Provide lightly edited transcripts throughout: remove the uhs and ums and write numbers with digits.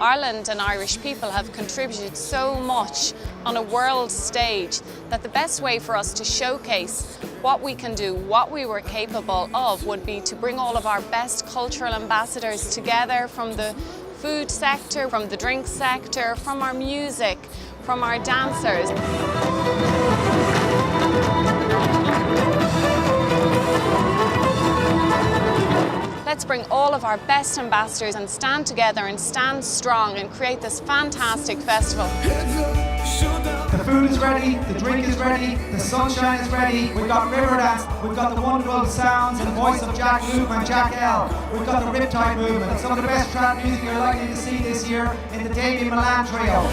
Ireland and Irish people have contributed so much on a world stage that the best way for us to showcase what we can do, what we were capable of, would be to bring all of our best cultural ambassadors together from the food sector, from the drink sector, from our music, from our dancers. Let's bring all of our best ambassadors and stand together and stand strong and create this fantastic festival. The food is ready, the drink is ready, the sunshine is ready. We've got river dance, we've got the wonderful sounds and voice of Jack Luke and Jack L. We've got the Riptide movement. It's some of the best trad music you're likely to see this year in the Damien Milan Trio.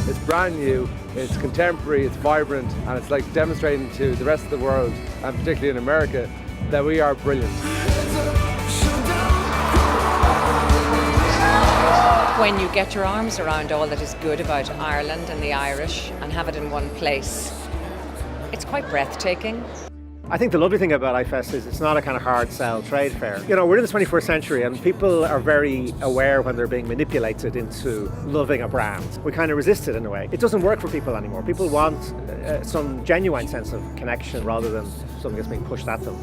It's brand new, it's contemporary, it's vibrant, and it's like demonstrating to the rest of the world, and particularly in America, that we are brilliant. When you get your arms around all that is good about Ireland and the Irish and have it in one place, it's quite breathtaking. I think the lovely thing about iFest is it's not a kind of hard sell trade fair. You know, we're in the 21st century and people are very aware when they're being manipulated into loving a brand. We kind of resist it in a way. It doesn't work for people anymore. People want some genuine sense of connection rather than something that's being pushed at them.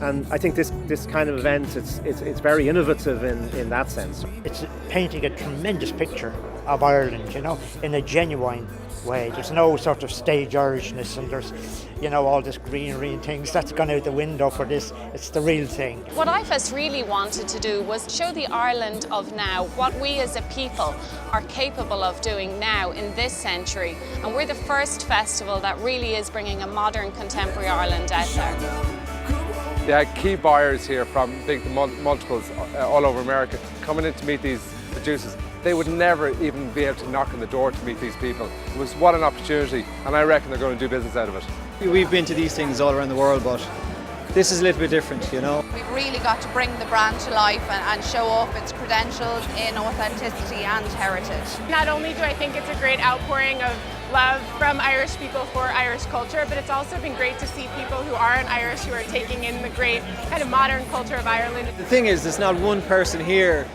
And I think this kind of event, it's very innovative in that sense. It's painting a tremendous picture of Ireland, you know, in a genuine way. There's no sort of stage Irishness and there's, you know, all this greenery and things. That's gone out the window for this. It's the real thing. What iFest really wanted to do was show the Ireland of now, what we as a people are capable of doing now in this century. And we're the first festival that really is bringing a modern, contemporary Ireland out there. They had key buyers here from big multiples all over America coming in to meet these producers. They would never even be able to knock on the door to meet these people. It was what an opportunity, and I reckon they're going to do business out of it. We've been to these things all around the world, but this is a little bit different, you know. We've really got to bring the brand to life and show off its credentials in authenticity and heritage. Not only do I think it's a great outpouring of love from Irish people for Irish culture, but it's also been great to see people who aren't Irish who are taking in the great kind of modern culture of Ireland. The thing is, there's not one person here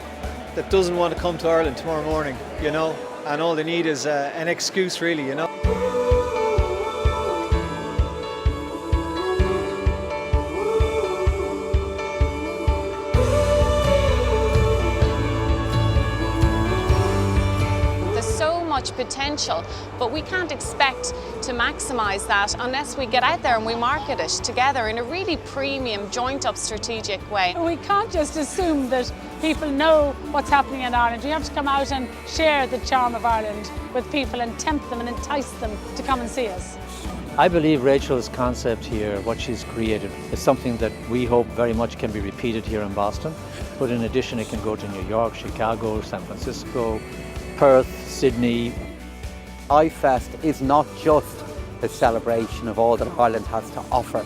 that doesn't want to come to Ireland tomorrow morning, you know, and all they need is an excuse really, you know. Potential, but we can't expect to maximise that unless we get out there and we market it together in a really premium, joint-up strategic way. We can't just assume that people know what's happening in Ireland. We have to come out and share the charm of Ireland with people and tempt them and entice them to come and see us. I believe Rachel's concept here, what she's created, is something that we hope very much can be repeated here in Boston, but in addition it can go to New York, Chicago, San Francisco, Perth, Sydney. iFest is not just a celebration of all that Ireland has to offer.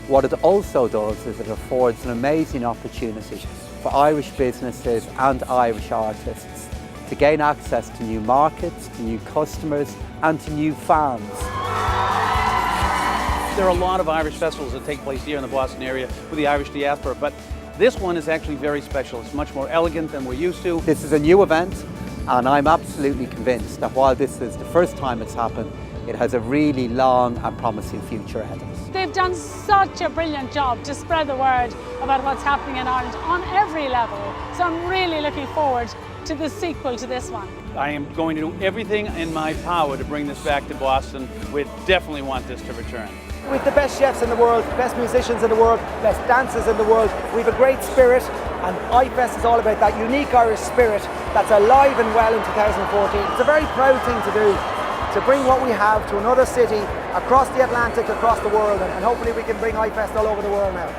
What it also does is it affords an amazing opportunity for Irish businesses and Irish artists to gain access to new markets, to new customers and to new fans. There are a lot of Irish festivals that take place here in the Boston area with the Irish diaspora, but this one is actually very special. It's much more elegant than we're used to. This is a new event, and I'm absolutely convinced that while this is the first time it's happened, it has a really long and promising future ahead of us. They've done such a brilliant job to spread the word about what's happening in Ireland on every level. So I'm really looking forward to the sequel to this one. I am going to do everything in my power to bring this back to Boston. We definitely want this to return. With the best chefs in the world, best musicians in the world, best dancers in the world, we have a great spirit, and iFest is all about that unique Irish spirit that's alive and well in 2014. It's a very proud thing to do, to bring what we have to another city, across the Atlantic, across the world, and hopefully we can bring iFest all over the world now.